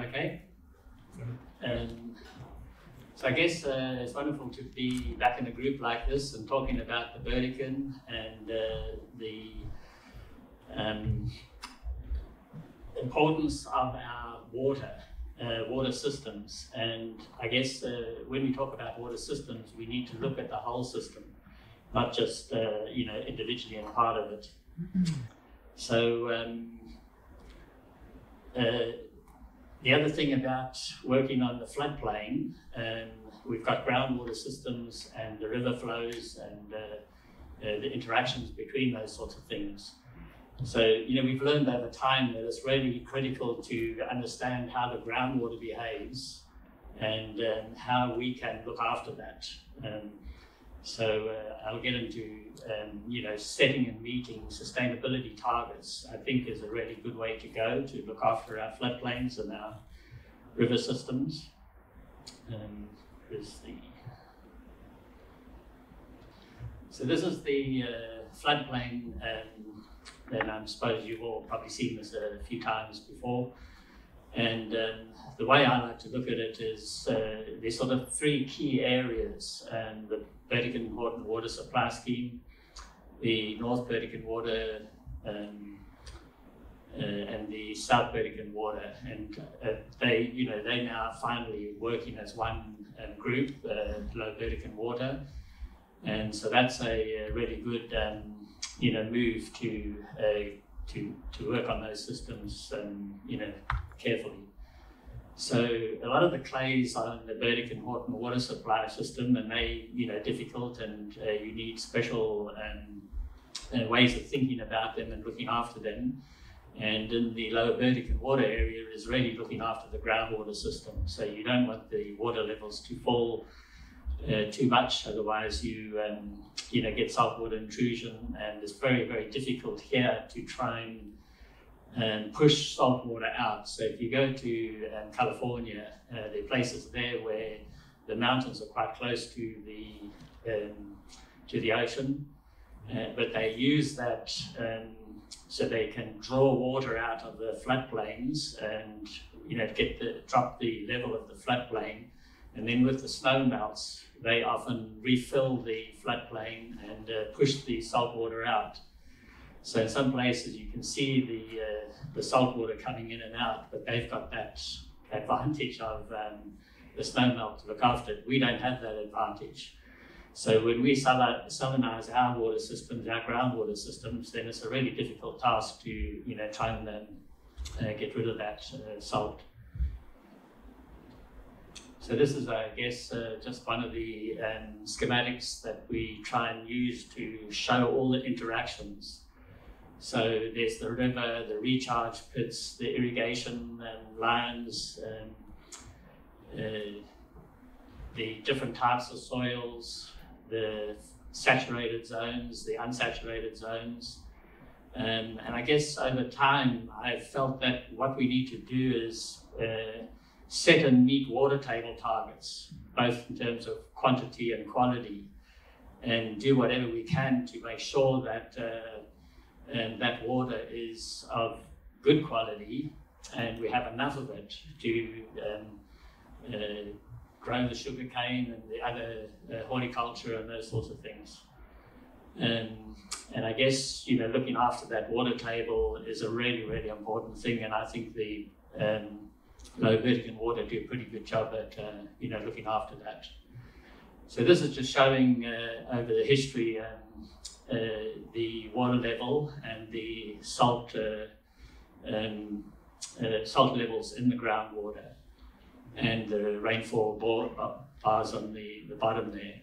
Okay. So I guess it's wonderful to be back in a group like this and talking about the Burdekin and the importance of our water systems. And I guess when we talk about water systems, we need to look at the whole system, not just individually and part of it. So the other thing about working on the floodplain, we've got groundwater systems and the river flows and the interactions between those sorts of things. So, we've learned over time that it's really critical to understand how the groundwater behaves and how we can look after that. So I'll get into, setting and meeting sustainability targets, I think is a really good way to go to look after our floodplains and our river systems. So this is the floodplain, and I suppose you've all probably seen this a few times before. And the way I like to look at it is there's sort of three key areas: the Burdekin water supply scheme, the North Burdekin water, and the South Burdekin water. And they now finally working as one group, Lower Burdekin water. And so that's a really good move to work on those systems carefully. So a lot of the clays on the Burdekin water supply system, and they difficult, and you need special ways of thinking about them and looking after them. And in the Lower Burdekin water area is really looking after the groundwater system. So you don't want the water levels to fall too much, otherwise you get saltwater intrusion, and it's very, very difficult here to try and push saltwater out. So if you go to California, there are places there where the mountains are quite close to the ocean, but they use that so they can draw water out of the floodplains and drop the level of the floodplain. And then with the snow melts, they often refill the floodplain and push the salt water out. So in some places you can see the salt water coming in and out, but they've got that advantage of the snow melt to look after it. We don't have that advantage. So when we salinize our water systems, our groundwater systems, then it's a really difficult task to try and get rid of that salt. So this is, I guess, just one of the schematics that we try and use to show all the interactions. So there's the river, the recharge pits, the irrigation lines, the different types of soils, the saturated zones, the unsaturated zones. And I guess over time, I've felt that what we need to do is set and meet water table targets, both in terms of quantity and quality, and do whatever we can to make sure that that water is of good quality and we have enough of it to grow the sugar cane and the other horticulture and those sorts of things. And I guess looking after that water table is a really, really important thing, and I think the Lower Burdekin water do a pretty good job at looking after that. So this is just showing over the history the water level and the salt levels in the groundwater, and the rainfall bars on the bottom there.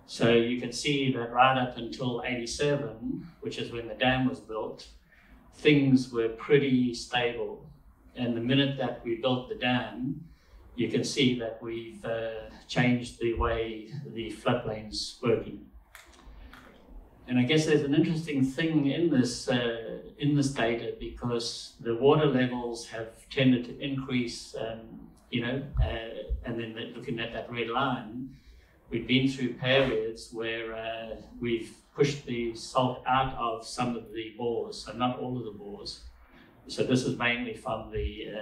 So you can see that right up until 87, which is when the dam was built, things were pretty stable. And the minute that we built the dam, you can see that we've changed the way the floodplain's working. And I guess there's an interesting thing in this data, because the water levels have tended to increase, and then looking at that red line, we've been through periods where we've pushed the salt out of some of the bores, so not all of the bores. So this is mainly from the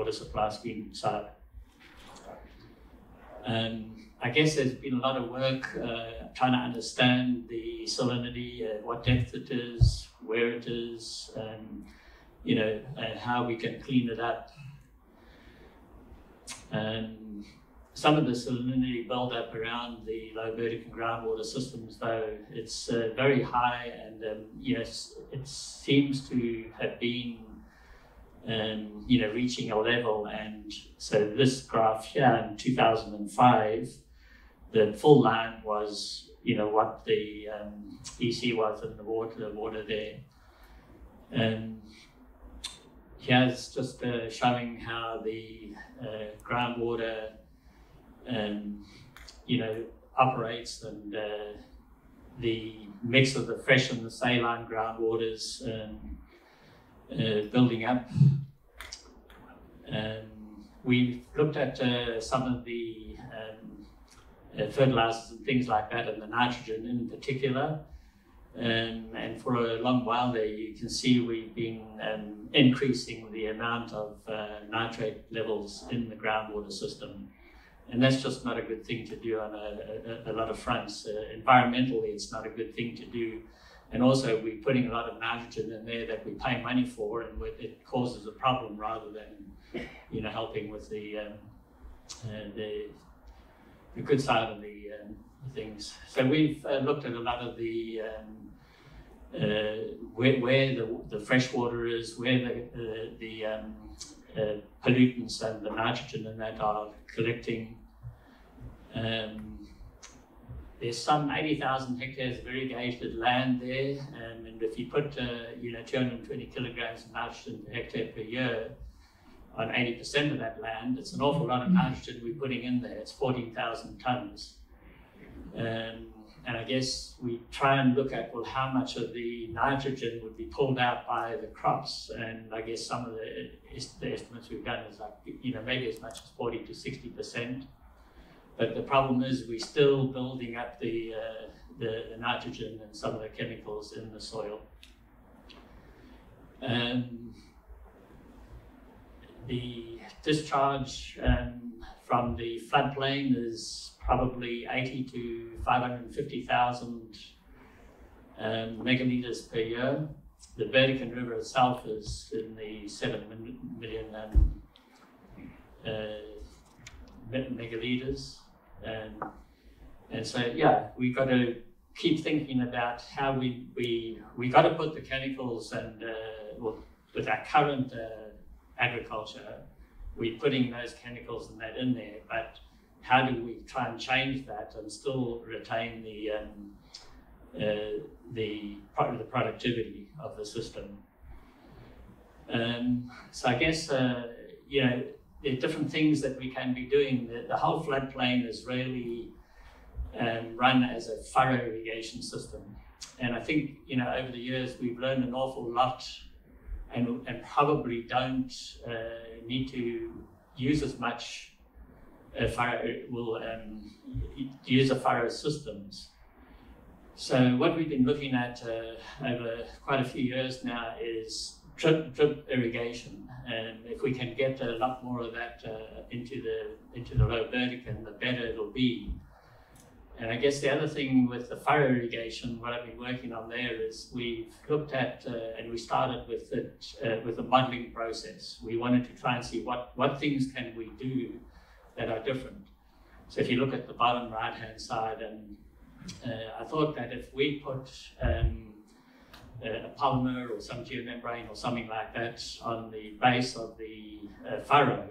water supply scheme side. I guess there's been a lot of work trying to understand the salinity, what depth it is, where it is, how we can clean it up. Some of the salinity build-up around the Lower Burdekin groundwater systems, though, it's very high, and yes, it seems to have been reaching a level. And so this graph here in 2005, the full line was, what the EC was in the water there. Here's just showing how the groundwater, operates, and the mix of the fresh and the saline groundwaters building up. We've looked at some of the fertilizers and things like that, and the nitrogen in particular. And for a long while there, you can see we've been increasing the amount of nitrate levels in the groundwater system. And that's just not a good thing to do on a lot of fronts. Environmentally, it's not a good thing to do. And also, we're putting a lot of nitrogen in there that we pay money for, and it causes a problem rather than, helping with the good side of the things. So we've looked at a lot of the where the fresh water is, where the pollutants and the nitrogen in that are collecting. There's some 80,000 hectares of irrigated land there, and if you put 220 kilograms of nitrogen per hectare per year on 80% of that land, it's an awful lot of nitrogen we're putting in there. It's 14,000 tons. And I guess we try and look at, well, how much of the nitrogen would be pulled out by the crops. And I guess some of the estimates we've done is like, maybe as much as 40 to 60%. But the problem is we're still building up the nitrogen and some of the chemicals in the soil. The discharge from the floodplain is probably 80 to 550,000 megaliters per year. The Burdekin River itself is in the 7 million megaliters. And so, yeah, we've got to keep thinking about how we got to put the chemicals and with our current agriculture, we're putting those chemicals and that in there, but how do we try and change that and still retain the productivity of the system? So I guess there are different things that we can be doing. The whole floodplain is really run as a furrow irrigation system, and I think over the years we've learned an awful lot, and probably don't need to use as much use the furrow systems. So what we've been looking at over quite a few years now is drip irrigation, and if we can get a lot more of that into the Lower Burdekin, the better it'll be. And I guess the other thing with the furrow irrigation, what I've been working on there is we've looked at and we started with it with a modelling process. We wanted to try and see what things can we do that are different. So if you look at the bottom right-hand side, and I thought that if we put a polymer or some geomembrane or something like that on the base of the furrow,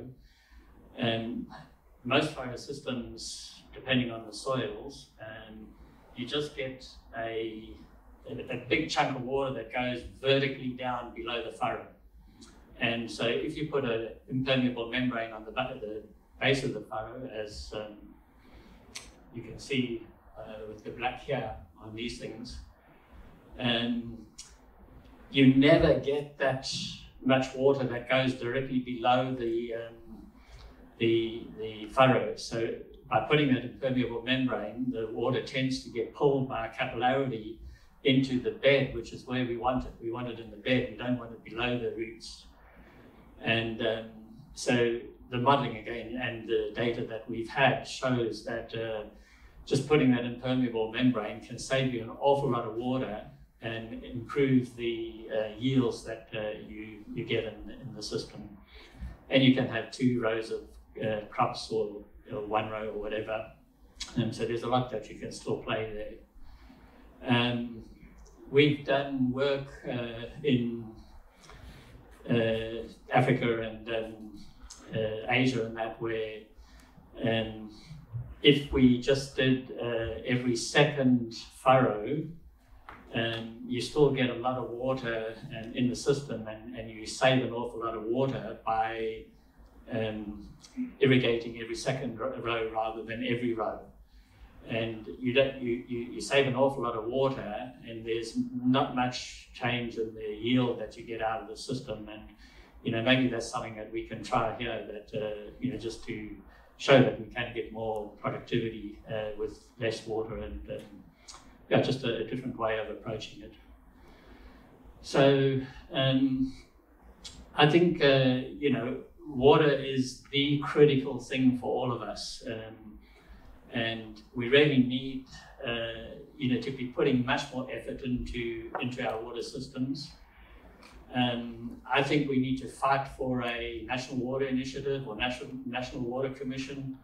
most furrow systems, depending on the soils, you just get a big chunk of water that goes vertically down below the furrow. And so if you put an impermeable membrane on the base of the furrow, as you can see with the black here on these things, you never get that much water that goes directly below the furrow. So by putting that impermeable membrane, the water tends to get pulled by capillarity into the bed, which is where we want it. We want it in the bed. We don't want it below the roots. And so the modelling again and the data that we've had shows that just putting that impermeable membrane can save you an awful lot of water and improve the yields that you get in the system. And you can have 2 rows of crops or 1 row or whatever. So there's a lot that you can still play there. We've done work in Africa and Asia and that, where if we just did every second furrow, you still get a lot of water in the system, and you save an awful lot of water by irrigating every second row rather than every row. And you save an awful lot of water, and there's not much change in the yield that you get out of the system. And maybe that's something that we can try here, that just to show that we can get more productivity with less water, and just a different way of approaching it. So I think water is the critical thing for all of us. And we really need, to be putting much more effort into our water systems. I think we need to fight for a national water initiative or national water commission.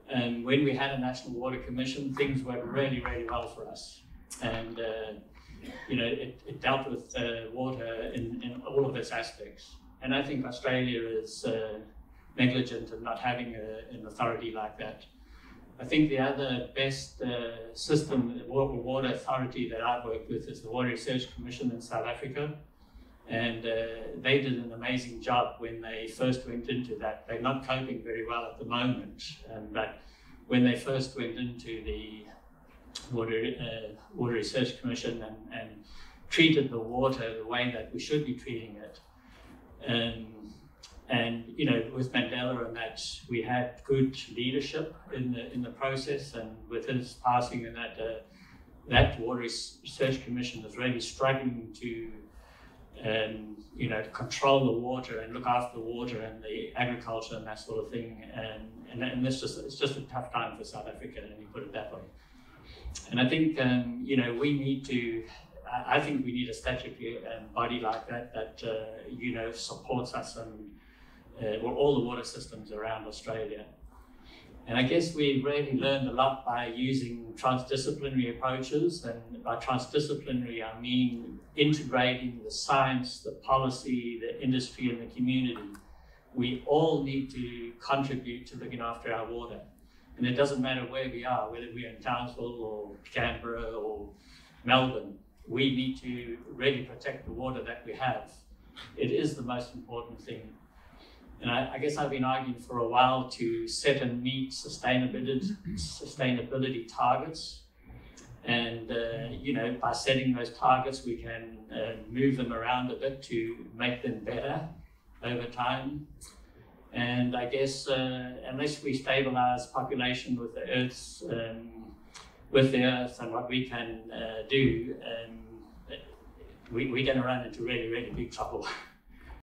And when we had a national water commission, things went really, really well for us. And it dealt with water in all of its aspects. And I think Australia is negligent in not having an authority like that. I think the other best system, water authority that I've worked with, is the Water Research Commission in South Africa. And they did an amazing job when they first went into that. They're not coping very well at the moment, but when they first went into the Water Research Commission and treated the water the way that we should be treating it, and with Mandela and that, we had good leadership in the process, and with his passing and that Water Research Commission is really struggling to control the water and look after the water and the agriculture and that sort of thing, and it's just a tough time for South Africa, and you put it that way. And I think I think we need a statutory body like that supports us and all the water systems around Australia. And I guess we really learned a lot by using transdisciplinary approaches. And by transdisciplinary, I mean integrating the science, the policy, the industry, and the community. We all need to contribute to looking after our water. And it doesn't matter where we are, whether we're in Townsville or Canberra or Melbourne, we need to really protect the water that we have. It is the most important thing. And I guess I've been arguing for a while to set and meet sustainability targets. And, by setting those targets, we can move them around a bit to make them better over time. And I guess unless we stabilize population with the Earth and what we can do, we're going to run into really, really big trouble.